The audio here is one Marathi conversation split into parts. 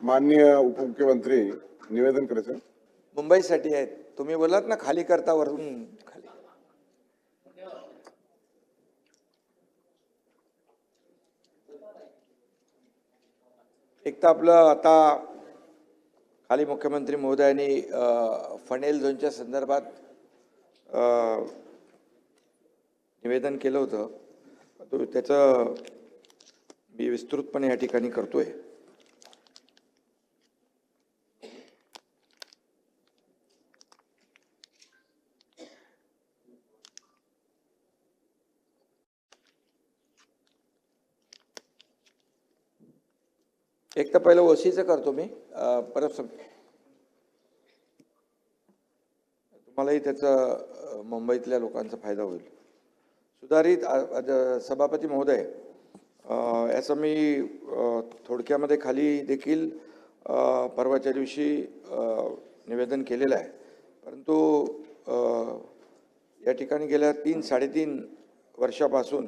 माननीय उपमुख्यमंत्री निवेदन करायचं. मुंबईसाठी आहेत. तुम्ही बोलात ना खाली करता वरून खाली. एक तर आपलं आता खाली मुख्यमंत्री महोदयांनी फनेल झोनच्या संदर्भात निवेदन केलं होतं. तो त्याचं मी विस्तृतपणे या ठिकाणी करतोय. एक तर पहिलं ओसीचं करतो मी, परत तुम्हालाही त्याचा मुंबईतल्या लोकांचा फायदा होईल. सुधारित सभापती महोदय, याचं मी थोडक्यामध्ये खाली देखील परवाच्या दिवशी निवेदन केलेलं आहे. परंतु या ठिकाणी गेल्या 3-3.5 वर्षापासून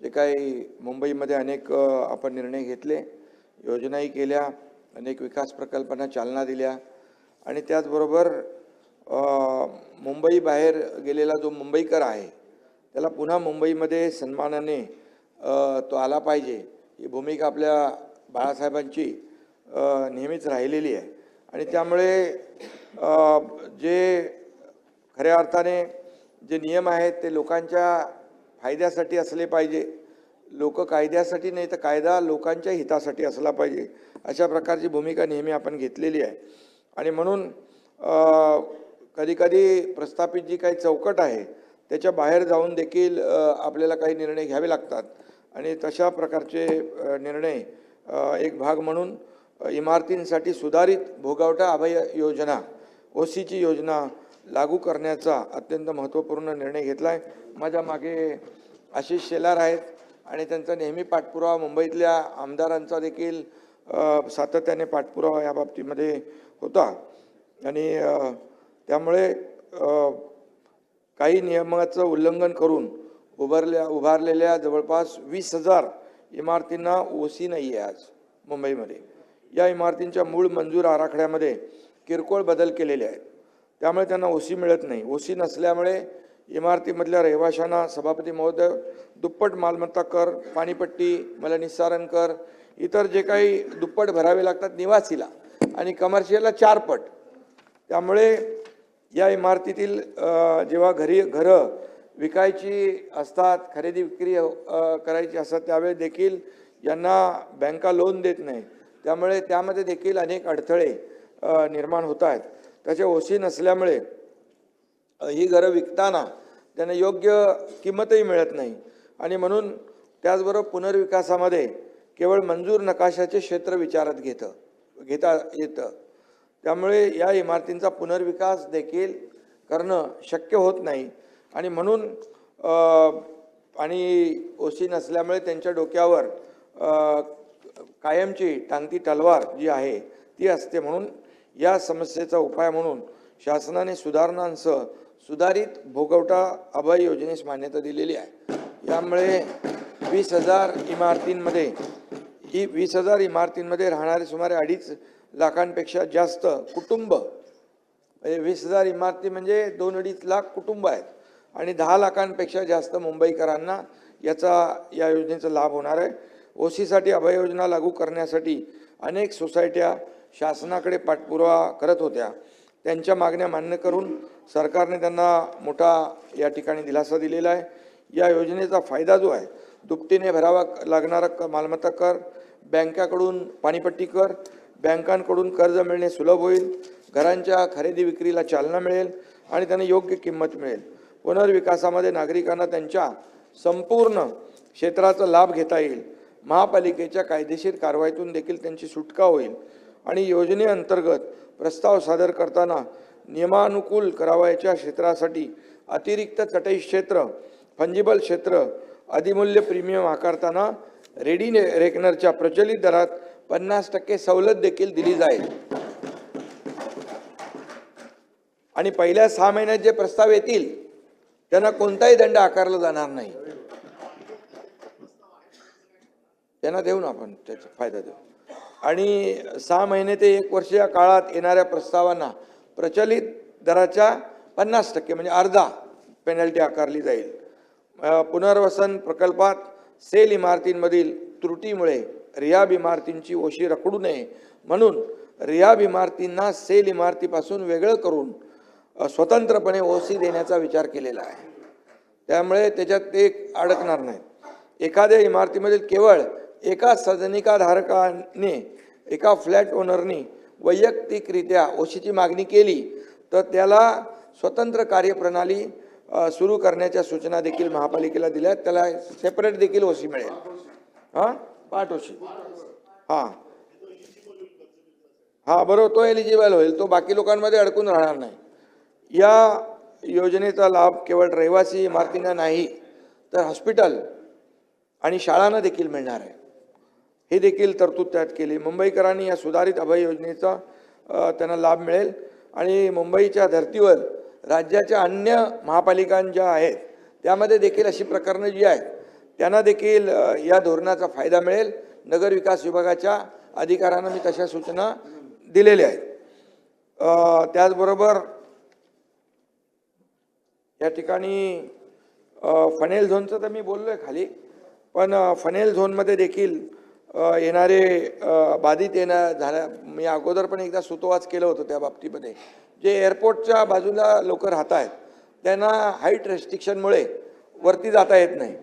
जे काही मुंबईमध्ये अनेक आपण निर्णय घेतले, योजनाही केल्या, अनेक विकास प्रकल्पांना चालना दिल्या आणि त्याचबरोबर मुंबई बाहेर गेलेला जो मुंबईकर आहे त्याला पुन्हा मुंबईमध्ये सन्मानाने तो आला पाहिजे, ही भूमिका आपल्या बाळासाहेबांची नेहमीच राहिलेली आहे. आणि त्यामुळे जे खऱ्या अर्थाने जे नियम आहेत ते लोकांच्या फायद्यासाठी असले पाहिजे. लोक कायद्यासाठी नाही तर कायदा लोकांच्या हितासाठी असला पाहिजे, अशा प्रकारची भूमिका नेहमी आपण घेतलेली आहे. आणि म्हणून कधीकधी प्रस्थापित जी काही चौकट आहे त्याच्या बाहेर जाऊन देखील आपल्याला काही निर्णय घ्यावे लागतात. आणि तशा प्रकारचे निर्णय एक भाग म्हणून इमारतींसाठी सुधारित भोगवटा अभय योजना, ओसीची योजना लागू करण्याचा अत्यंत महत्त्वपूर्ण निर्णय घेतला आहे. माझ्या मागे आशिष शेलार आहेत आणि त्यांचा नेहमी पाठपुरावा, मुंबईतल्या आमदारांचा देखील सातत्याने पाठपुरावा या बाबतीमध्ये होता. आणि त्यामुळे काही नियमाचं उल्लंघन करून उभारलेल्या जवळपास 20,000 इमारतींना ओसी नाही आहे आज मुंबईमध्ये. या इमारतींच्या मूळ मंजूर आराखड्यामध्ये किरकोळ बदल केलेले आहेत, त्यामुळे त्यांना ओसी मिळत नाही. ओसी नसल्यामुळे इमारतीमधल्या रहिवाशांना सभापती महोदय दुप्पट मालमत्ता कर, पाणीपट्टी, मलनिस्सारण कर, इतर जे काही दुप्पट भरावे लागतात निवासीला आणि कमर्शियलला 4 पट. त्यामुळे या इमारतीतील जेव्हा घरं विकायची असतात, खरेदी विक्री करायची असतात, त्यावेळी देखील यांना बँका लोन देत नाही. त्यामुळे त्यामध्ये देखील अनेक अडथळे निर्माण होत आहेत. त्याच्या ओसी नसल्यामुळे ही घरं विकताना त्यांना योग्य किंमतही मिळत नाही. आणि म्हणून त्याचबरोबर पुनर्विकासामध्ये केवळ मंजूर नकाशाचे क्षेत्र विचारात घेता येतं. त्यामुळे या इमारतींचा पुनर्विकास देखील करणं शक्य होत नाही. आणि म्हणून आणि ओसी नसल्यामुळे त्यांच्या डोक्यावर कायमची टांगती तलवार जी आहे ती असते. म्हणून या समस्येचा उपाय म्हणून शासनाने सुधारणांसह सुधारित भोगवटा अभय योजनेस मान्यता दिलेली आहे. यामुळे 20,000 इमारतींमध्ये राहणारे सुमारे 2.5 लाखांपेक्षा जास्त कुटुंब, 20,000 इमारती म्हणजे 2-2.5 लाख कुटुंब आहेत आणि 10 लाखांपेक्षा जास्त मुंबईकरांना या योजनेचा लाभ होणार आहे. ओसीसाठी अभय योजना लागू करण्यासाठी अनेक सोसायट्या शासनाकडे पाठपुरावा करत होत्या. त्यांच्या मागण्या मान्य करून सरकारने त्यांना मोठा या ठिकाणी दिलासा दिलेला आहे. या योजनेचा फायदा जो आहे, दुपटीने भरावा लागणारा मालमत्ता कर, बँकाकडून पाणीपट्टी कर, बँकांकडून कर्ज मिळणे सुलभ होईल, घरांच्या खरेदी विक्रीला चालना मिळेल आणि त्यांना योग्य किंमत मिळेल. पुनर्विकासामध्ये नागरिकांना त्यांच्या संपूर्ण क्षेत्राचा लाभ घेता येईल. महापालिकेच्या कायदेशीर कारवाईतून देखील त्यांची सुटका होईल. आणि योजनेअंतर्गत प्रस्ताव सादर करताना नियमानुकूल करावयाच्या क्षेत्रासाठी अतिरिक्त चटई क्षेत्र, फंजिबल क्षेत्र, अधिमूल्य प्रीमियम आकारताना रेडी रेकनरच्या प्रचलित दरात 50% सवलत देखील दिली जाईल. आणि पहिल्या 6 महिन्यात जे प्रस्ताव येतील त्यांना कोणताही दंड आकारला जाणार नाही. त्यांना देऊ ना आपण त्याचा फायदा देऊ. आणि 6 महिने ते 1 वर्ष या काळात येणाऱ्या प्रस्तावांना प्रचलित दराच्या 50% म्हणजे अर्धा पेनल्टी आकारली जाईल. पुनर्वसन प्रकल्पात सेल इमारतींमधील त्रुटीमुळे रिहाब इमारतींची ओशी रखडू नये म्हणून रिहाब इमारतींना सेल इमारतीपासून वेगळं करून स्वतंत्रपणे ओसी देण्याचा विचार केलेला आहे. त्यामुळे त्याच्यात ते अडकणार नाही. एखाद्या इमारतीमधील केवळ एका सदनिकाधारकाने एका फ्लॅट ओनरनी वैयक्तिकरित्या ओशीची मागणी केली तर त्याला स्वतंत्र कार्यप्रणाली सुरू करण्याच्या सूचना देखील महापालिकेला दिल्या. त्याला सेपरेट देखील ओशी मिळेल. पाठ ओशी. बरोबर, तो एलिजिबल होईल. तो बाकी लोकांमध्ये अडकून राहणार नाही. या योजनेचा लाभ केवळ रहिवासी इमारतींना नाही तर हॉस्पिटल आणि शाळांना देखील मिळणार आहे. हे देखील तरतूद त्यात केली. मुंबईकरांनी या सुधारित अभय योजनेचा त्यांना लाभ मिळेल आणि मुंबईच्या धर्तीवर राज्याच्या अन्य महापालिकांच्या आहेत त्यामध्ये देखील अशी प्रकरणं जी आहेत त्यांना देखील या धोरणाचा फायदा मिळेल. नगर विकास विभागाच्या अधिकाऱ्यांना मी तशा सूचना दिलेल्या आहेत. त्याचबरोबर या ठिकाणी फनेल झोनचं तर मी बोललोय खाली, पण फनेल झोनमध्ये देखील येणारे बाधित झाल्या. मी अगोदर पण एकदा सुतोवाच केलं होतं त्या बाबतीमध्ये. जे एअरपोर्टच्या बाजूला लोक राहत आहेत त्यांना हाईट रेस्ट्रिक्शनमुळे वरती जाता येत नाही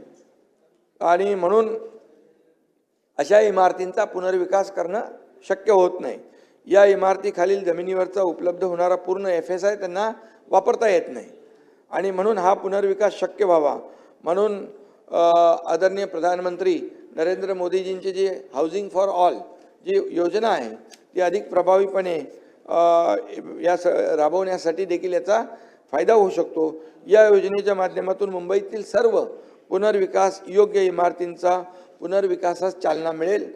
आणि म्हणून अशा इमारतींचा पुनर्विकास करणं शक्य होत नाही. या इमारतीखालील जमिनीवरचा उपलब्ध होणारा पूर्ण FSI त्यांना वापरता येत नाही आणि म्हणून हा पुनर्विकास शक्य व्हावा म्हणून आदरणीय प्रधानमंत्री नरेंद्र मोदीजींची जी हाऊसिंग फॉर ऑल जी योजना आहे ती अधिक प्रभावीपणे राबवण्यासाठी देखील याचा फायदा होऊ शकतो. या योजनेच्या माध्यमातून मुंबईतील सर्व पुनर्विकास योग्य इमारतींचा पुनर्विकासास चालना मिळेल.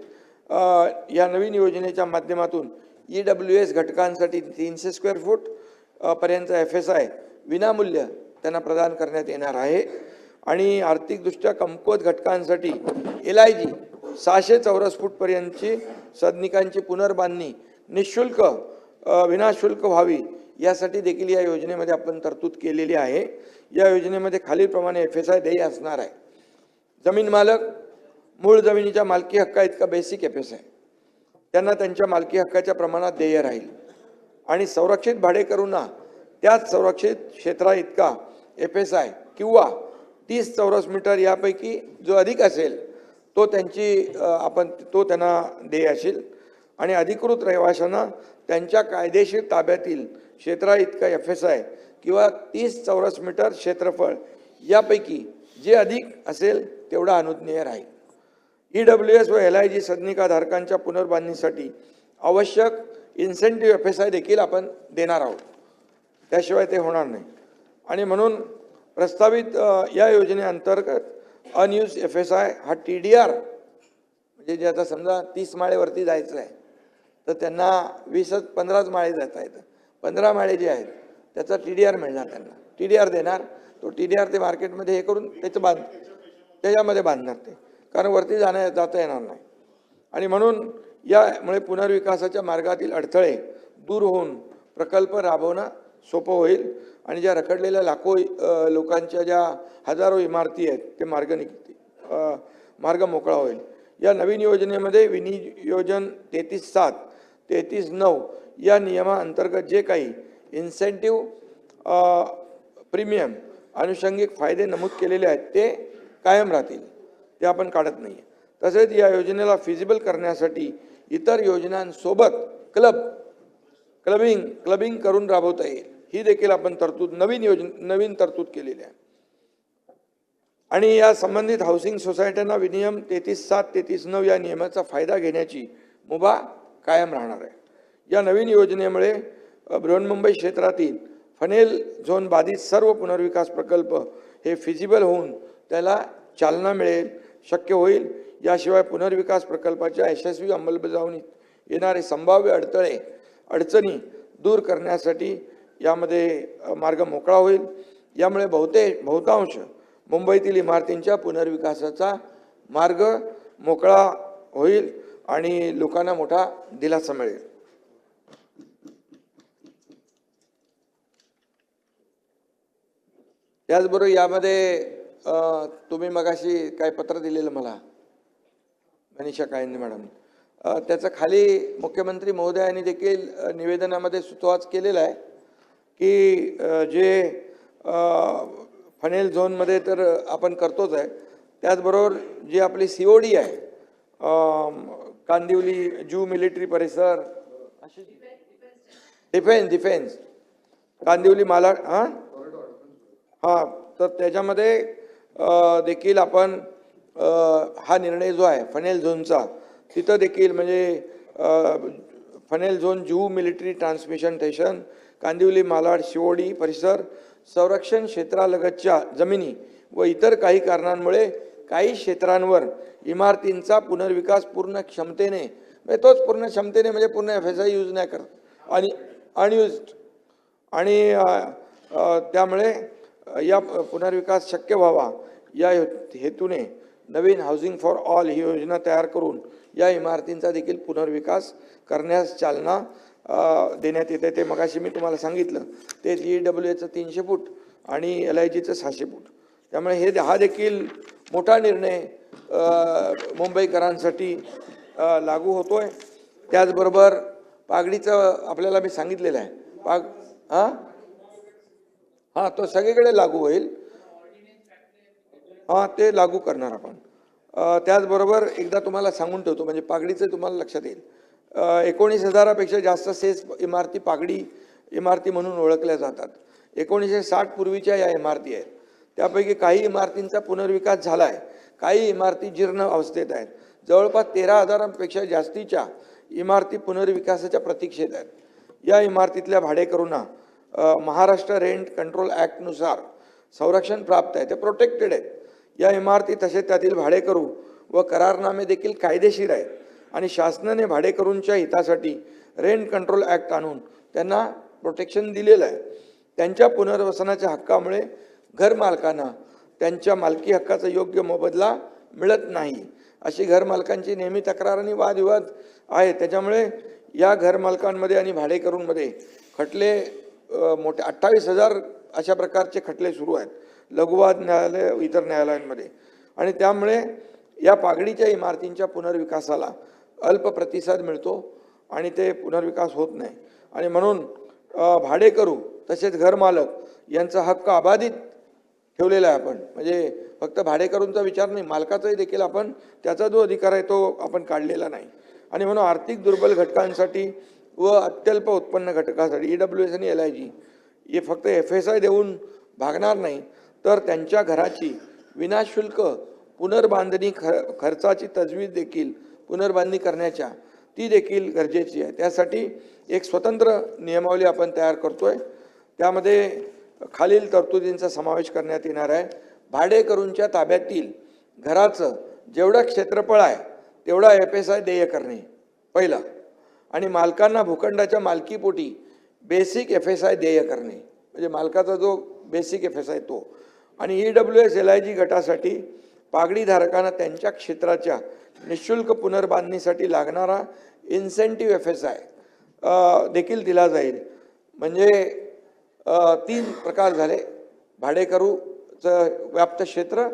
या नवीन योजनेच्या माध्यमातून EWS घटकांसाठी 300 स्क्वेअर फूट पर्यंत FSI विनामूल्य त्यांना प्रदान करण्यात येणार आहे आणि आर्थिकदृष्ट्या कमकुवत घटकांसाठी LIG 600 चौरस फूट पर्यंतची सदनिकांची पुनर्बांधणी निःशुल्क विनाशुल्क व्हावी यासाठी देखील या योजनेमध्ये आपण तरतूद केलेली आहे. या योजनेमध्ये खालीलप्रमाणे FSI देय असणार आहे. जमीन मालक मूळ जमिनीच्या मालकी हक्का इतका बेसिक FSI त्यांना त्यांच्या मालकी हक्काच्या प्रमाणात देय राहील आणि संरक्षित भाडेकरूंना त्याच संरक्षित क्षेत्रा इतका FSI किंवा 30 चौरस मीटर यापैकी जो अधिक असेल तो त्यांना देय असेल आणि अधिकृत रहिवाशांना त्यांच्या कायदेशीर ताब्यातील क्षेत्रा इतका FSI किंवा 30 चौरस मीटर क्षेत्रफळ यापैकी जे अधिक असेल तेवढा अनुज्ञेय राहील. EWS व LIG सदनिकाधारकांच्या पुनर्बांधणीसाठी आवश्यक इन्सेंटिव्ह FSI देखील आपण देणार आहोत. त्याशिवाय ते होणार नाही आणि म्हणून प्रस्तावित या योजनेअंतर्गत अनयूज FSI हा TDR म्हणजे जे आता समजा 30 माळेवरती जायचं आहे तर त्यांना 15 माळे जाता येतं. 15 माळे जे आहेत त्याचा TDR मिळणार त्यांना. TDR देणार. तो TDR ते मार्केटमध्ये हे करून त्याच्यामध्ये बांधणार ते, कारण वरती जाता येणार नाही आणि म्हणून यामुळे पुनर्विकासाच्या मार्गातील अडथळे दूर होऊन प्रकल्प राबवणं सोपं होईल आणि ज्या रखडलेल्या लाखो लोकांच्या ज्या हजारो इमारती आहेत ते मार्ग मोकळा होईल. या नवीन योजनेमध्ये विनियोजन 33/7 33/9 या नियमाअंतर्गत जे काही इन्सेंटिव्ह प्रीमियम अनुषंगिक फायदे नमूद केलेले आहेत ते कायम राहतील. ते आपण काढत नाही. तसेच या योजनेला फिजिबल करण्यासाठी इतर योजनांसोबत क्लबिंग करून राबवता येईल. ही देखील आपण नवीन तरतूद केलेली आहे आणि या संबंधित हाऊसिंग सोसायट्यांना विनियम 33/7 33/9 या नियमाचा फायदा घेण्याची मुभा कायम राहणार आहे. या नवीन योजनेमुळे बृहन्मुंबई क्षेत्रातील फनेल झोन बाधित सर्व पुनर्विकास प्रकल्प हे फिजिबल होऊन त्याला चालना मिळेल, शक्य होईल. याशिवाय पुनर्विकास प्रकल्पाच्या यशस्वी अंमलबजावणीत येणारे संभाव्य अडचणी दूर करण्यासाठी यामध्ये मार्ग मोकळा होईल. यामुळे बहुतांश मुंबईतील इमारतींच्या पुनर्विकासाचा मार्ग मोकळा होईल आणि लोकांना मोठा दिलासा मिळेल. त्याचबरोबर यामध्ये तुम्ही मगाशी काय पत्र दिलेलं मला मनीषा कायंदे मॅडम, त्याचं खाली मुख्यमंत्री महोदयांनी देखील निवेदनामध्ये सुतोवाच केलेला आहे की जे फनेल झोनमध्ये तर आपण करतोच आहे, त्याचबरोबर जी आपली COD आहे कांदिवली जू मिलिटरी परिसर, डिफेन्स कांदिवली मालाड हां, तर त्याच्यामध्ये देखील आपण हा निर्णय जो आहे फनेल झोनचा, तिथं देखील म्हणजे फनेल झोन जू military transmission station Kandivali Malad COD परिसर संरक्षण क्षेत्रालगतच्या जमिनी व इतर काही कारणांमुळे काही क्षेत्रांवर इमारतींचा पुनर्विकास पूर्ण क्षमतेने, म्हणजे तोच पूर्ण क्षमतेने म्हणजे पूर्ण FSI यूज नाही करत आणि अनयुज्ड, आणि त्यामुळे या पुनर्विकास शक्य व्हावा या हेतूने नवीन हाऊसिंग फॉर ऑल ही योजना तयार करून या इमारतींचा देखील पुनर्विकास करण्यास चालना देण्यात येते. ते मगाशी मी तुम्हाला सांगितलं ते GWAचं 300 फूट आणि LIGचं 600 फूट. त्यामुळे हा देखील मोठा निर्णय मुंबईकरांसाठी लागू होतोय. त्याचबरोबर पागडीचं आपल्याला मी सांगितलेलं आहे. हां, तो सगळीकडे लागू होईल. हां, ते लागू करणार आपण. त्याचबरोबर एकदा तुम्हाला सांगून ठेवतो, म्हणजे पागडीचं तुम्हाला लक्षात येईल. 19,000पेक्षा जास्त सेस इमारती पागडी इमारती म्हणून ओळखल्या जातात. 1960 पूर्वीच्या या इमारती आहेत. त्यापैकी काही इमारतींचा पुनर्विकास झाला आहे, काही इमारती जीर्ण अवस्थेत आहेत. जवळपास 13,000पेक्षा जास्तीच्या इमारती पुनर्विकासाच्या प्रतीक्षेत आहेत. या इमारतीतल्या भाडेकरूंना महाराष्ट्र रेंट कंट्रोल ॲक्टनुसार संरक्षण प्राप्त आहे, ते प्रोटेक्टेड आहेत. या इमारती तसेच त्यातील भाडेकरू व करारनामे देखील कायदेशीर आहेत आणि शासनाने भाडेकरूंच्या हितासाठी रेंट कंट्रोल ॲक्ट आणून त्यांना प्रोटेक्शन दिलेलं आहे. त्यांच्या पुनर्वसनाच्या हक्कामुळे घरमालकांना त्यांच्या मालकी हक्काचा योग्य मोबदला मिळत नाही, अशी घरमालकांची नेहमी तक्रार आणि वादविवाद आहे. त्याच्यामुळे या घरमालकांमध्ये आणि भाडेकरूंमध्ये खटले मोठे 28,000 अशा प्रकारचे खटले सुरू आहेत लघुवाद न्यायालय इतर न्यायालयांमध्ये. आणि त्यामुळे या पागडीच्या इमारतींच्या पुनर्विकासाला अल्प प्रतिसाद मिळतो आणि ते पुनर्विकास होत नाही. आणि म्हणून भाडेकरू तसेच घरमालक यांचा हक्क अबाधित ठेवलेला आहे आपण. म्हणजे फक्त भाडेकरूंचा विचार नाही, मालकाचाही देखील आपण त्याचा जो अधिकार आहे तो आपण काढलेला नाही. आणि म्हणून आर्थिक दुर्बल घटकांसाठी व अत्यल्प उत्पन्न घटकासाठी EWS आणि LIG हे फक्त FSI देऊन भागणार नाही, तर त्यांच्या घराची विनाशुल्क पुनर्बांधणी खर्चाची तजवीज देखील पुनर्बांधणी करण्याच्या ती देखील गरजेची आहे. त्यासाठी एक स्वतंत्र नियमावली आपण तयार करतोय. त्यामध्ये खालील तरतुदींचा समावेश करण्यात येणार आहे. भाडेकरूंच्या ताब्यातील घराचं जेवढं क्षेत्रफळ आहे तेवढा FSI देय करणे पहिला, आणि मालकांना भूखंडाच्या मालकीपोटी बेसिक FSI देय करणे, म्हणजे मालकाचा जो बेसिक FSI तो. आणि EWS LIG गटासाठी पागडीधारकांना त्यांच्या क्षेत्राच्या निःशुल्क पुनर्बांधणीसाठी लागणारा इन्सेंटिव्ह FSI देखील दिला जाईल. म्हणजे 3 प्रकार झाले: भाडेकरूचं व्याप्त क्षेत्र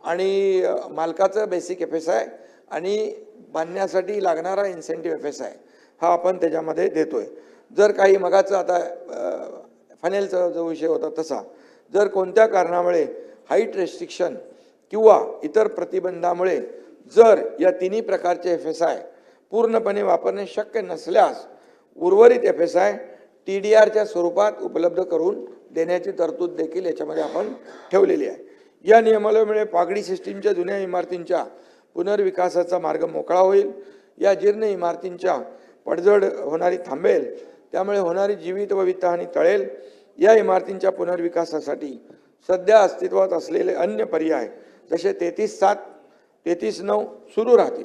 आणि मालकाचं बेसिक FSI आणि बांधण्यासाठी लागणारा इन्सेंटिव्ह FSI हा आपण त्याच्यामध्ये देतोय. जर काही मगाचं आता फनेलचा जो विषय होता तसा, जर कोणत्या कारणामुळे हाईट रेस्ट्रिक्शन किंवा इतर प्रतिबंधामुळे जर या तिन्ही प्रकारचे FSI पूर्णपणे वापरणे शक्य नसल्यास उर्वरित FSI TDRच्या स्वरूपात उपलब्ध करून देण्याची तरतूद देखील याच्यामध्ये आपण ठेवलेली आहे. या नियमावलीमुळे पागडी सिस्टीमच्या जुन्या इमारतींच्या पुनर्विकासाचा मार्ग मोकळा होईल. या जीर्ण इमारतींच्या पडझड होणारी थांबेल, त्यामुळे होणारी जीवित व वित्तहानी टळेल. या इमारतींच्या पुनर्विकासासाठी सध्या अस्तित्वात असलेले अन्य पर्याय जसे 33/7, 33/9 सुरू राहतील.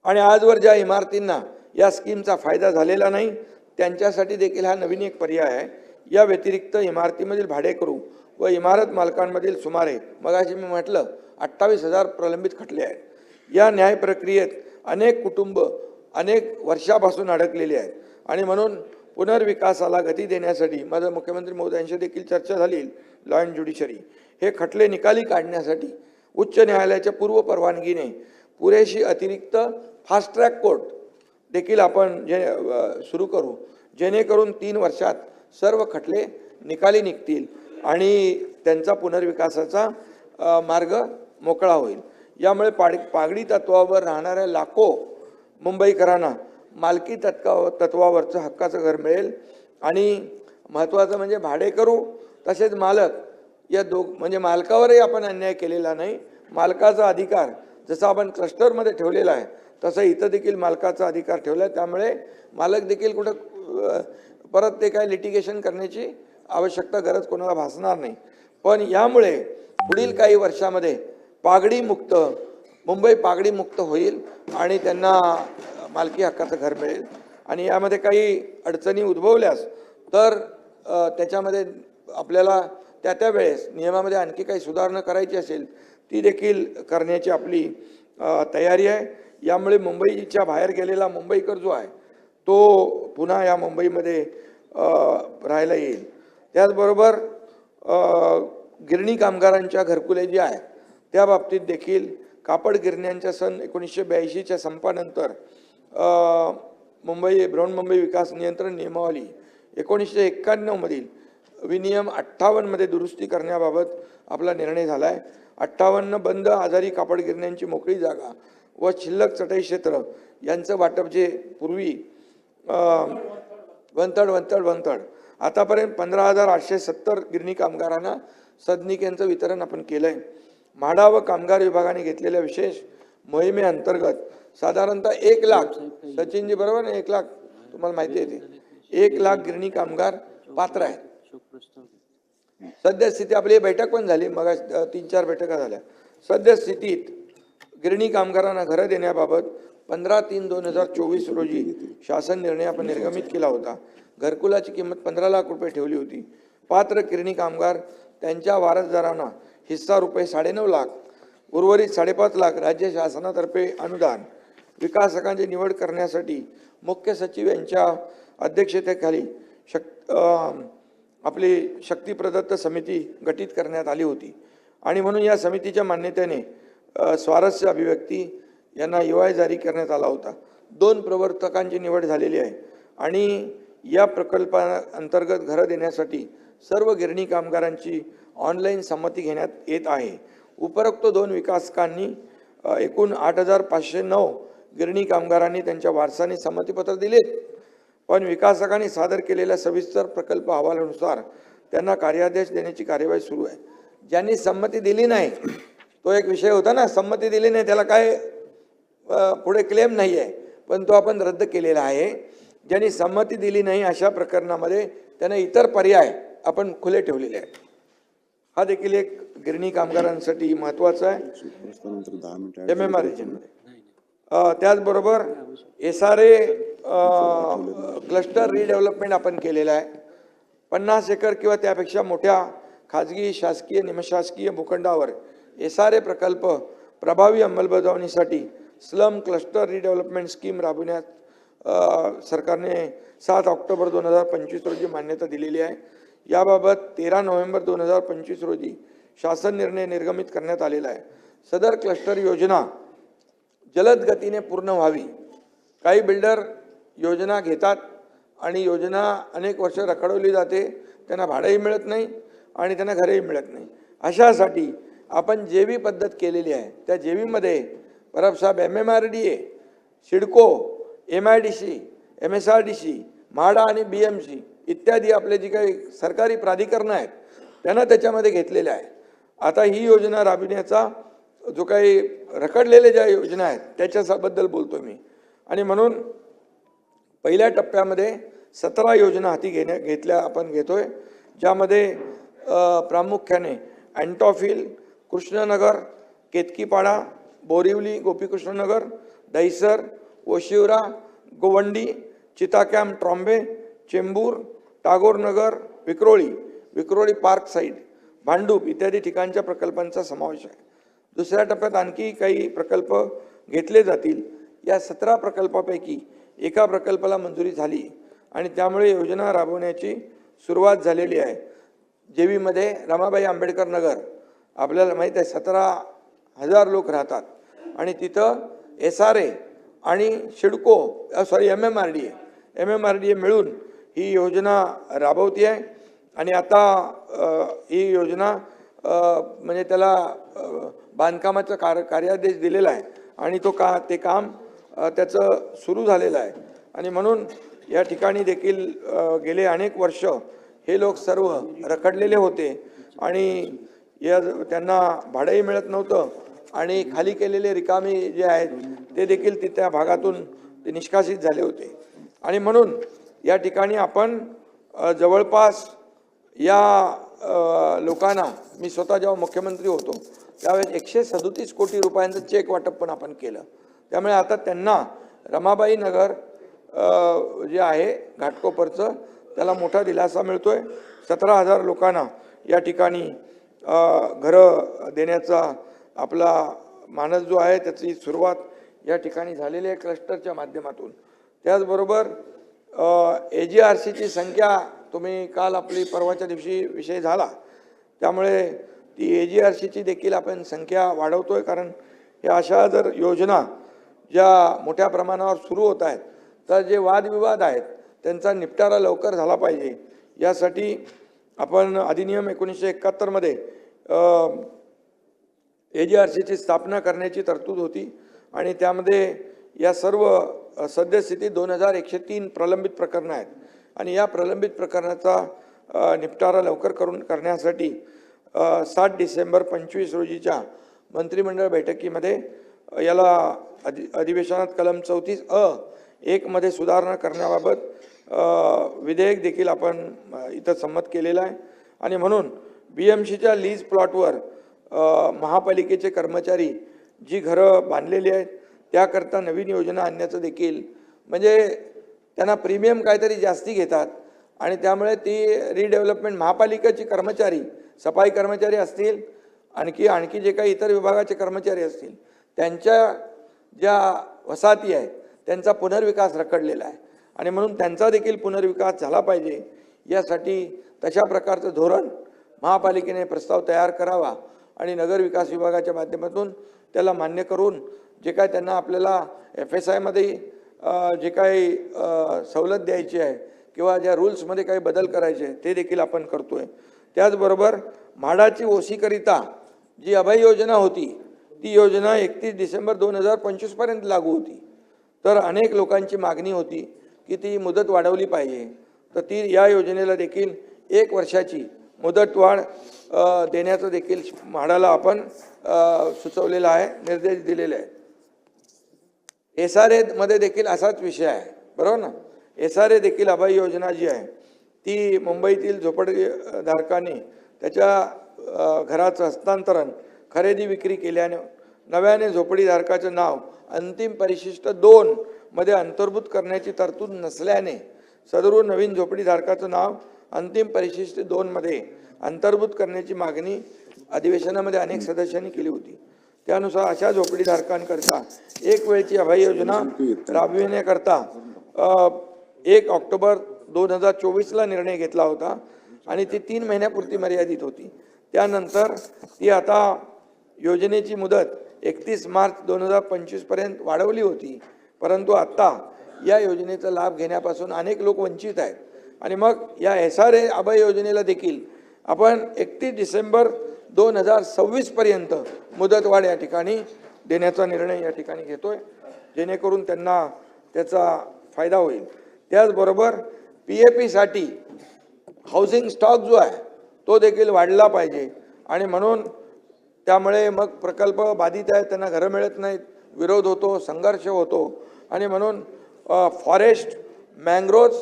आणि आजवर ज्या इमारतींना या स्कीमचा फायदा झालेला नाही त्यांच्यासाठी देखील हा नवीन एक पर्याय आहे. या व्यतिरिक्त इमारतीमधील भाडेकरू व इमारत मालकांमधील सुमारे मगाशी मी म्हटलं 28,000 प्रलंबित खटले आहेत. या न्याय प्रक्रियेत अनेक कुटुंब अनेक वर्षापासून अडकलेली आहेत आणि म्हणून पुनर्विकासाला गती देण्यासाठी माझं मुख्यमंत्री महोदयांशी देखील चर्चा झाली. लॉ अँड ज्युडिशरी हे खटले निकाली काढण्यासाठी उच्च न्यायालयाच्या पूर्व परवानगीने पुरेशी अतिरिक्त फास्ट ट्रॅक कोर्ट देखील आपण सुरू करू, जेणेकरून 3 वर्षात सर्व खटले निकाली निघतील आणि त्यांचा पुनर्विकासाचा मार्ग मोकळा होईल. यामुळे पागडी तत्वावर राहणाऱ्या लाखो मुंबईकरांना मालकी तत्वावरचं हक्काचं घर मिळेल आणि महत्त्वाचं म्हणजे भाडेकरू तसेच मालक या म्हणजे मालकावरही आपण अन्याय केलेला नाही. मालकाचा अधिकार जसा आपण क्लस्टरमध्ये ठेवलेला आहे तसं इथं देखील मालकाचा अधिकार ठेवला आहे. त्यामुळे मालक देखील कुठं परत ते काय लिटिगेशन करण्याची आवश्यकता गरज कोणाला भासणार नाही. पण यामुळे पुढील काही वर्षामध्ये मुंबई पागडी मुक्त होईल आणि त्यांना मालकी हक्काचं घर मिळेल. आणि यामध्ये काही अडचणी उद्भवल्यास तर त्याच्यामध्ये आपल्याला त्या वेळेस नियमामध्ये आणखी काही सुधारणा करायची असेल ती देखील करण्याची आपली तयारी आहे. यामुळे मुंबईच्या बाहेर गेलेला मुंबईकर जो आहे तो पुन्हा या मुंबईमध्ये राहायला येईल. त्याचबरोबर गिरणी कामगारांच्या घरकुले जी आहे त्या बाबतीत देखील कापड गिरण्यांच्या सन 1982च्या संपानंतर बृहन्मुंबई विकास नियंत्रण नियमावली 1991 मधील विनियम 58 मध्ये दुरुस्ती करण्याबाबत आपला निर्णय झाला आहे. 58 बंद आजारी कापड गिरण्यांची मोकळी जागा व शिल्लक चटई क्षेत्र यांचं वाटप जे पूर्वी वंतड आतापर्यंत 15,870 गिरणी कामगारांना सदनिकेचं वितरण आपण केलं आहे. म्हाडा व कामगार विभागाने घेतलेल्या विशेष मोहिमेअंतर्गत साधारणतः 1 लाख, सचिनजी बरोबर ना, 1 लाख तुम्हाला माहिती आहे ते 1 लाख गिरणी कामगार पात्र आहेत. सद्यस्थिती आपली बैठक पण झाली, मग 3-4 बैठका झाल्या. सद्यस्थितीत गिरणी कामगारांना घरं देण्याबाबत 15/3/2024 रोजी शासन निर्णय आपण निर्गमित केला होता. घरकुलाची किंमत 15 लाख रुपये ठेवली होती. पात्र गिरणी कामगार त्यांच्या वारसदारांना हिस्सा रुपये 9.5 लाख, उर्वरित 5.5 लाख राज्य शासनातर्फे अनुदान. विकासकांची निवड करण्यासाठी मुख्य सचिव यांच्या अध्यक्षतेखाली आपली शक्ती प्रदत्त समिती गठीत करण्यात आली होती आणि म्हणून या समितीच्या मान्यतेने स्वारस्य अभिव्यक्ती यांना EOI जारी करण्यात आला होता. 2 प्रवर्तकांची निवड झालेली आहे आणि या प्रकल्पाअंतर्गत घरं देण्यासाठी सर्व गिरणी कामगारांची ऑनलाईन संमती घेण्यात येत आहे. उपरोक्त 2 विकासकांनी एकूण 8,509 गिरणी कामगारांनी त्यांच्या वारसाने संमतीपत्र दिलेत. पण विकासकांनी सादर केलेल्या सविस्तर प्रकल्प अहवालानुसार त्यांना कार्यादेश देण्याची कार्यवाही सुरू आहे. ज्यांनी संमती दिली नाही तो एक विषय होता ना, संमती दिली नाही त्याला काय पुढे क्लेम नाही आहे, पण तो आपण रद्द केलेला आहे. ज्यांनी संमती दिली नाही अशा प्रकरणामध्ये त्यांना इतर पर्याय आपण खुले ठेवलेले आहेत. हा देखील एक गिरणी कामगारांसाठी महत्त्वाचा आहे MMR रिजनमध्ये. त्याचबरोबर SRA क्लस्टर रिडेव्हलपमेंट आपण केलेलं आहे. 50 एकर किंवा त्यापेक्षा मोठ्या खाजगी, शासकीय, निमशासकीय भूखंडावर SRA प्रकल्प प्रभावी अंमलबजावणीसाठी स्लम क्लस्टर रिडेव्हलपमेंट स्कीम राबविण्यात सरकारने 7 ऑक्टोबर 2025 रोजी मान्यता दिलेली आहे. याबाबत 13 नोव्हेंबर 2025 रोजी शासन निर्णय निर्गमित करण्यात आलेला आहे. सदर क्लस्टर योजना जलद गतीने पूर्ण व्हावी. काही बिल्डर योजना घेतात आणि योजना अनेक वर्ष रखडवली जाते, त्यांना भाडंही मिळत नाही आणि त्यांना घरही मिळत नाही. अशासाठी आपण जेवी पद्धत केलेली आहे. त्या जेवीमध्ये परबसाहेब MMRDA, CIDCO, MIDC, MSRDC, MHADA आणि BMC इत्यादी आपले जी काही सरकारी प्राधिकरणं आहेत त्यांना त्याच्यामध्ये घेतलेले आहे. आता ही योजना राबविण्याचा जो काही रखडलेल्या ज्या योजना आहेत त्याच्याबद्दल बोलतो मी. आणि म्हणून पहिल्या टप्प्यामध्ये 17 योजना हाती घेतल्या आपण घेतोय, ज्यामध्ये प्रामुख्याने अँटॉफिल, कृष्णनगर, केतकीपाडा, बोरिवली, गोपीकृष्णनगर, दहिसर, ओशिवरा, गोवंडी, चिताकॅम्प, ट्रॉम्बे, चेंबूर, टागोरनगर, विक्रोळी पार्क साईड, भांडूप इत्यादी ठिकाणच्या प्रकल्पांचा समावेश आहे. दुसऱ्या टप्प्यात आणखी काही प्रकल्प घेतले जातील. या 17 प्रकल्पापैकी एका प्रकल्पाला मंजुरी झाली आणि त्यामुळे योजना राबवण्याची सुरुवात झालेली आहे. जेवीमध्ये रमाबाई आंबेडकर नगर आपल्याला माहीत आहे 17,000 लोक राहतात आणि तिथं SRA आणि शिडको MMRDA मिळून ही योजना राबवती आहे. आणि आता ही योजना म्हणजे त्याला बांधकामाचा कार्यादेश दिलेला आहे आणि ते काम त्याचं सुरू झालेलं आहे. आणि म्हणून या ठिकाणी देखील गेले अनेक वर्ष हे लोक सर्व रखडलेले होते आणि त्यांना भाडंही मिळत नव्हतं आणि खाली केलेले रिकामी जे आहेत ते देखील त्या भागातून ते निष्कासित झाले होते. आणि म्हणून या ठिकाणी आपण जवळपास या लोकांना मी स्वतः जेव्हा मुख्यमंत्री होतो त्यावेळेस 137 कोटी रुपयांचं चेक वाटप पण आपण केलं. त्यामुळे आता त्यांना रमाबाई नगर जे आहे घाटकोपरचं त्याला मोठा दिलासा मिळतोय. 17,000 लोकांना या ठिकाणी घरं देण्याचा आपला मानस जो आहे त्याची सुरुवात या ठिकाणी झालेली आहे क्लस्टरच्या माध्यमातून. त्याचबरोबर AGRCची संख्या तुम्ही काल आपली परवाच्या दिवशी विषय झाला त्यामुळे ती AGRCची देखील आपण संख्या वाढवतोय. कारण या अशा जर योजना ज्या मोठ्या प्रमाणावर सुरू होत आहेत तर जे वादविवाद आहेत त्यांचा निपटारा लवकर झाला पाहिजे यासाठी आपण अधिनियम 1971 मध्ये AGRCची स्थापना करण्याची तरतूद होती आणि त्यामध्ये या सर्व सद्यस्थितीत 2103 प्रलंबित प्रकरणं आहेत आणि या प्रलंबित प्रकरणाचा निपटारा लवकर करण्यासाठी 7 डिसेंबर 2025 रोजीच्या मंत्रिमंडळ बैठकीमध्ये याला अधिवेशनात कलम 34(अ)(1) मध्ये सुधारणा करण्याबाबत विधेयक देखील आपण इथं संमत केलेलं आहे. आणि म्हणून BMCच्या लीज प्लॉटवर महापालिकेचे कर्मचारी जी घरं बांधलेली आहेत त्याकरता नवीन योजना आणण्याचं देखील म्हणजे त्यांना प्रीमियम काहीतरी जास्ती घेतात आणि त्यामुळे ती रिडेव्हलपमेंट महापालिकेचे कर्मचारी सफाई कर्मचारी असतील आणखी जे काही इतर विभागाचे कर्मचारी असतील त्यांच्या ज्या वसाहती आहेत त्यांचा पुनर्विकास रखडलेला आहे आणि म्हणून त्यांचा देखील पुनर्विकास झाला पाहिजे यासाठी तशा प्रकारचं धोरण महापालिकेने प्रस्ताव तयार करावा आणि नगर विकास विभागाच्या माध्यमातून त्याला मान्य करून जे काय त्यांना आपल्याला FSI मध्ये जे काही सवलत द्यायची आहे किंवा ज्या रूल्समध्ये काही बदल करायचे ते देखील आपण करतोय. त्याचबरोबर म्हाडाची ओसीकरिता जी अभय योजना होती ती योजना 31 डिसेंबर 2025 पर्यंत लागू होती. तर अनेक लोकांची मागणी होती की ती मुदत वाढवली पाहिजे तर ती या योजनेला देखील 1 वर्षाची मुदतवाढ देण्याचं देखील म्हाडाला आपण सुचवलेलं आहे, निर्देश दिलेले आहेत. SRA मध्ये देखील असाच विषय आहे बरोबर ना. SRA देखील अभय योजना जी आहे ती मुंबईतील झोपडधारकांनी त्याच्या घराचं हस्तांतरण खरेदी विक्री केल्याने नव्याने झोपडीधारकाचं नाव अंतिम परिशिष्ट 2 मध्ये अंतर्भूत करण्याची तरतूद नसल्याने सदरू नवीन झोपडीधारकाचं नाव अंतिम परिशिष्ट 2 मध्ये अंतर्भूत करण्याची मागणी अधिवेशनामध्ये अनेक सदस्यांनी केली होती. त्यानुसार अशा झोपडीधारकांकरता एक वेळची अभय योजना राबविण्याकरता 1 ऑक्टोबर 2024ला निर्णय घेतला होता आणि ती 3 महिन्यापुरती मर्यादित होती. त्यानंतर ती आता योजनेची मुदत 31 मार्च 2025 पर्यंत वाढवली होती. परंतु आता या योजनेचा लाभ घेण्यापासून अनेक लोक वंचित आहेत आणि मग या SRA अभय योजनेला देखील आपण 31 डिसेंबर 2026 पर्यंत मुदतवाढ या ठिकाणी देण्याचा निर्णय या ठिकाणी घेतोय जेणेकरून त्यांना त्याचा फायदा होईल. त्याचबरोबर PAP साठी हाऊसिंग स्टॉक जो आहे तो देखील वाढला पाहिजे आणि म्हणून त्यामुळे मग प्रकल्प बाधित आहेत त्यांना घरं मिळत नाहीत, विरोध होतो, संघर्ष होतो आणि म्हणून फॉरेस्ट, मँग्रोव्ज,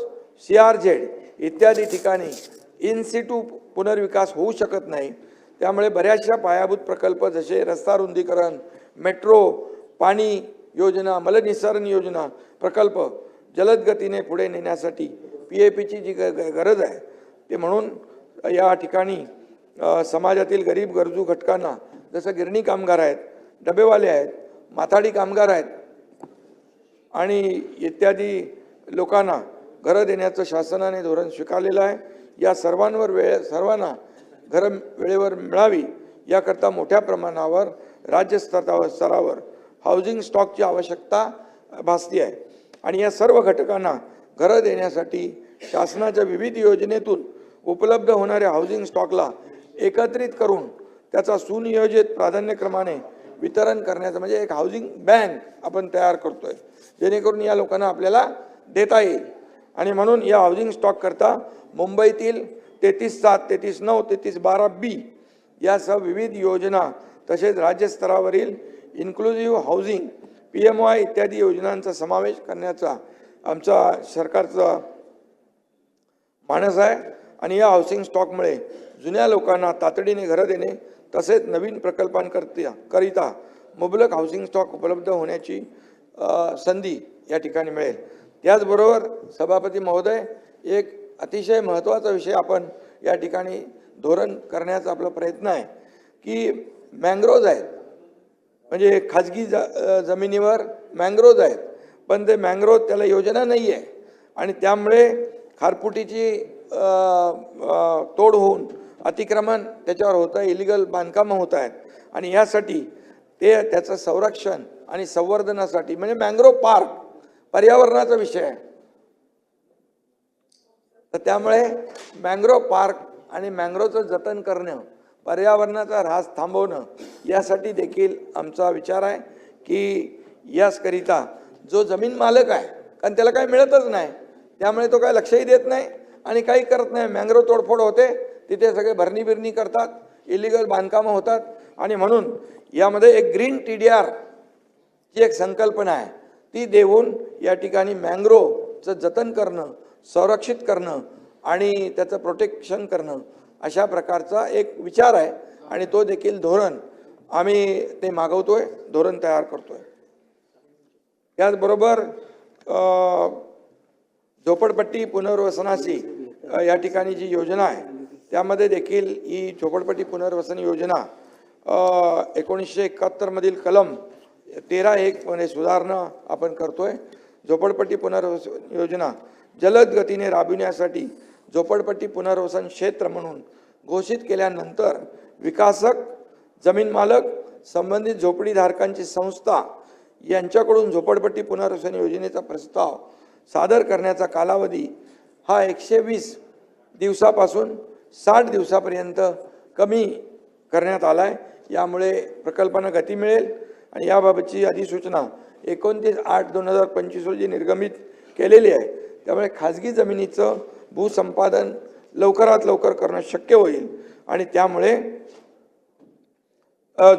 CRZ इत्यादी ठिकाणी इन सिटू पुनर्विकास होऊ शकत नाही. त्यामुळे बऱ्याचशा पायाभूत प्रकल्प जसे रस्ता रुंदीकरण, मेट्रो, पाणी योजना, मलनिस्सारण योजना प्रकल्प जलद गतीने पुढे नेण्यासाठी PAPची जी गरज आहे ते म्हणून या ठिकाणी समाजातील गरीब गरजू घटकांना जसं गिरणी कामगार आहेत, डबेवाले आहेत, माथाडी कामगार आहेत, आणि इत्यादी लोकांना घरं देण्याचं शासनाने धोरण स्वीकारलेलं आहे. या सर्वांना घरं वेळेवर मिळावी याकरता मोठ्या प्रमाणावर राज्य स्तरावर हाऊसिंग स्टॉकची आवश्यकता भासली आहे. आणि या सर्व घटकांना घरं देण्यासाठी शासनाच्या विविध योजनेतून उपलब्ध होणाऱ्या हाऊसिंग स्टॉकला एकत्रित करून त्याचा सुनियोजित प्राधान्यक्रमाने वितरण करण्याचं म्हणजे एक हाऊसिंग बँक आपण तयार करतोय, जेणेकरून या लोकांना आपल्याला देता येईल. आणि म्हणून या हाऊसिंग स्टॉक करता मुंबईतील 33/7, 33/9, 33/12B यासह विविध योजना तसेच राज्यस्तरावरील इन्क्लुझिव्ह हाऊसिंग PMY इत्यादी योजनांचा समावेश करण्याचा आमचा सरकारचा मानस आहे. आणि या हाऊसिंग स्टॉकमुळे जुन्या लोकांना तातडीने घरं देणे तसेच नवीन प्रकल्पांकरिता मुबलक हाऊसिंग स्टॉक उपलब्ध होण्याची संधी या ठिकाणी मिळेल. त्याचबरोबर सभापती महोदय, एक अतिशय महत्त्वाचा विषय आपण या ठिकाणी धोरण करण्याचा आपला प्रयत्न आहे की मँग्रोव्ज आहेत, म्हणजे खाजगी जमिनीवर मँग्रोव्ज आहेत, पण ते मँग्रोव्ज त्याला योजना नाही आहे आणि त्यामुळे खारफुटीची तोड होऊन अतिक्रमण त्याच्यावर होतं आहे, इलिगल बांधकामं होत आहेत. आणि यासाठी त्याचं संरक्षण आणि संवर्धनासाठी म्हणजे मँग्रोव्ह पार्क पर्यावरणाचा विषय आहे, तर त्यामुळे मँग्रोव्ह पार्क आणि मँग्रोव्हचं जतन करणं, पर्यावरणाचा ऱ्हास थांबवणं यासाठी देखील आमचा विचार आहे की याकरिता जो जमीन मालक आहे, कारण त्याला काही मिळतच नाही, त्यामुळे तो काय लक्षही देत नाही आणि काही करत नाही. मँग्रोव्ह तोडफोड होते, तिथे सगळे भरणी करतात, इलिगल बांधकामं होतात. आणि म्हणून यामध्ये एक ग्रीन TDR ची एक संकल्पना आहे, ती देऊन या ठिकाणी मँग्रोव्हचं जतन करणं, संरक्षित करणं आणि त्याचं प्रोटेक्शन करणं अशा प्रकारचा एक विचार आहे. आणि तो देखील धोरण आम्ही ते मागवतोय, धोरण तयार करतोय. त्याचबरोबर झोपडपट्टी पुनर्वसनाची या ठिकाणी जी योजना आहे त्यामध्ये देखील ही झोपडपट्टी पुनर्वसन योजना 1971 मधील कलम 13(1) मध्ये सुधारणा आपण करतोय. झोपडपट्टी पुनर्वसन योजना जलद गतीने राबविण्यासाठी झोपडपट्टी पुनर्वसन क्षेत्र म्हणून घोषित केल्यानंतर विकासक, जमीन मालक, संबंधित झोपडीधारकांची संस्था यांच्याकडून झोपडपट्टी पुनर्वसन योजनेचा प्रस्ताव सादर करण्याचा कालावधी हा 120 दिवसापासून 60 दिवसापर्यंत कमी करण्यात आला आहे. यामुळे प्रकल्पांना गती मिळेल आणि याबाबतची अधिसूचना 29/8/2025 रोजी निर्गमित केलेली आहे. त्यामुळे खाजगी जमिनीचं भूसंपादन लवकरात लवकर करणं शक्य होईल आणि त्यामुळे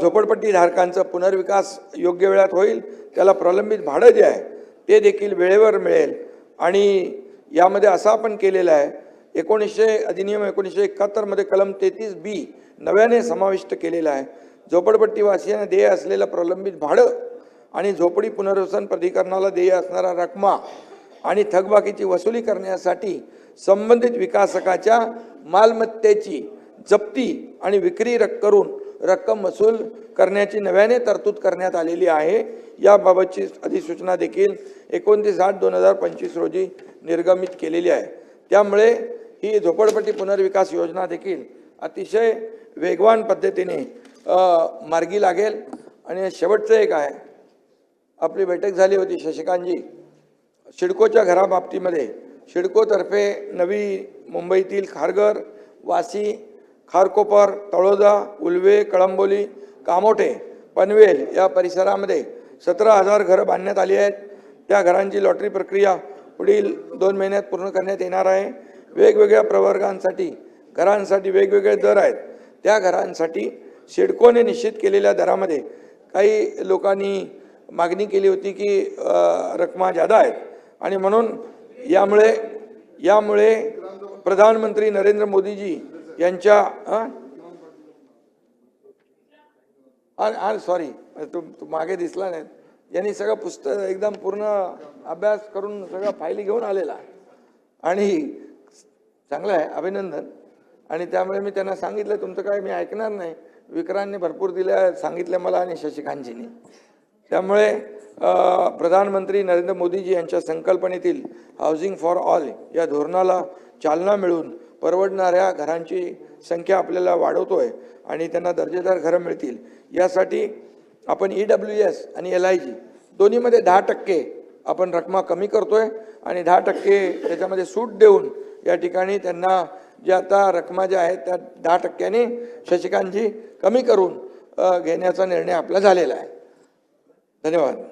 झोपडपट्टी धारकांचा पुनर्विकास योग्य वेळात होईल. त्याला प्रलंबित भाडं जे आहे ते देखील वेळेवर मिळेल. आणि यामध्ये असं आपण केलेलं आहे, अधिनियम 1971 मध्ये कलम 33(b) नव्याने समाविष्ट केलेला आहे. झोपडपट्टी वासियांना देय असलेलं प्रलंबित भाडं आणि झोपडी पुनर्वसन प्राधिकरणाला देय असणारा रकमा आणि थकबाकीची वसुली करण्यासाठी संबंधित विकासकाच्या मालमत्तेची जप्ती आणि विक्री करून रक्कम वसूल करण्याची नव्याने तरतूद करण्यात आलेली आहे. याबाबतची अधिसूचना देखील 29/8/2025 रोजी निर्गमित केलेली आहे. त्यामुळे ही झोपडपट्टी पुनर्विकास योजना देखील अतिशय वेगवान पद्धतीने मार्गी लागेल. आणि शेवटचं एक आहे, आपली बैठक झाली होती शशिकांतजी सिडकोच्या घराबाबतीमध्ये. सिडकोतर्फे नवी मुंबईतील खारघर, वाशी, खारकोपर, तळोजा, उल्वे, कळंबोली, कामोठे, पनवेल या परिसरामध्ये 17,000 घरं बांधण्यात आली आहेत. त्या घरांची लॉटरी प्रक्रिया पुढील 2 महिन्यात पूर्ण करण्यात येणार आहे. वेगवेगळ्या प्रवर्गांसाठी घरांसाठी वेगवेगळे दर आहेत. त्या घरांसाठी सिडकोने निश्चित केलेल्या दरामध्ये काही लोकांनी मागणी केली होती की रकमा जादा आहेत आणि म्हणून यामुळे प्रधानमंत्री नरेंद्र मोदीजी यांच्या सॉरी तू मागे दिसला नाही, यांनी सगळं पुस्तक एकदम पूर्ण अभ्यास करून सगळं फायली घेऊन आलेला आणि चांगलं आहे, अभिनंदन. आणि त्यामुळे मी त्यांना सांगितलं तुमचं काय मी ऐकणार नाही, विक्रांनी भरपूर दिल्या सांगितलं मला आणि शशिकांतजींनी. त्यामुळे प्रधानमंत्री नरेंद्र मोदीजी यांच्या संकल्पनेतील हाऊसिंग फॉर ऑल या धोरणाला चालना मिळून परवडणाऱ्या घरांची संख्या आपल्याला वाढवतोय आणि त्यांना दर्जेदार घरं मिळतील यासाठी आपण EWS आणि LIG दोन्हीमध्ये 10% आपण रकमा कमी करतोय आणि 10% त्याच्यामध्ये सूट देऊन या ठिकाणी त्यांना ज्या आता रकमा ज्या आहेत त्या 10%ने शशिकांतजी कमी करून घेण्याचा निर्णय आपला झालेला आहे. धन्यवाद.